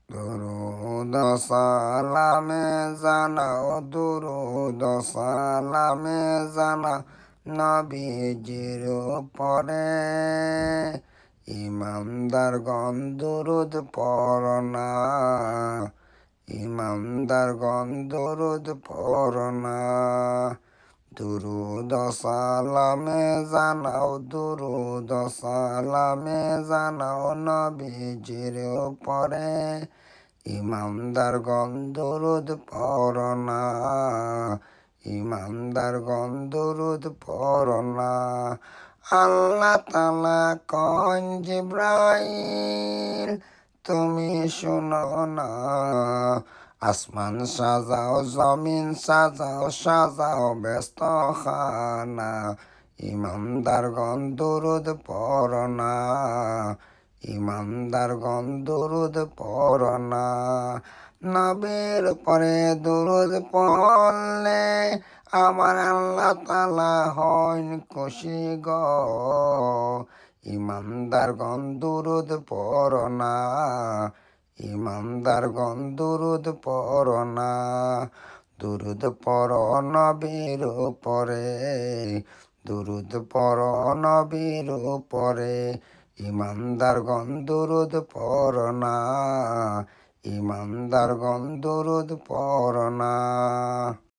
দুরুদ সালামে জানাও দুরুদ সালামে জানাও নবীজির উপরে ইমানদারগণ দুরুদ পড়না ইমানদারগণ দুরুদ পড়না দুরুদ সালামে জানাও দুরুদ সালামে জানাও নবীজির উপরে ইমানদারগণ দুরুদ পড়না ইমানদারগণ দুরুদ পড়না আল্লাহ তাআলা কন জিবরাইল তুমি শুনো না আসমান সাজাও জমিন সাজাও সাজাও ব্যস্ত খানা ইমানদারগণ দুরুদ পড়না ইমানদারগণ দুরুদ পড়না নবীর পরে দুরুদ পড়লে আমার আল্লাহ তাআলা হন খুশি গো ইমানদারগণ দুরুদ পড়না ইমানদারগণ দুরুদ পড়না দুরুদ পড় নবীর উপরে দুরুদ পড় নবীর উপরে ইমানদারগণ দুরুদ পড়না ইমানদারগণ দুরুদ পড়না।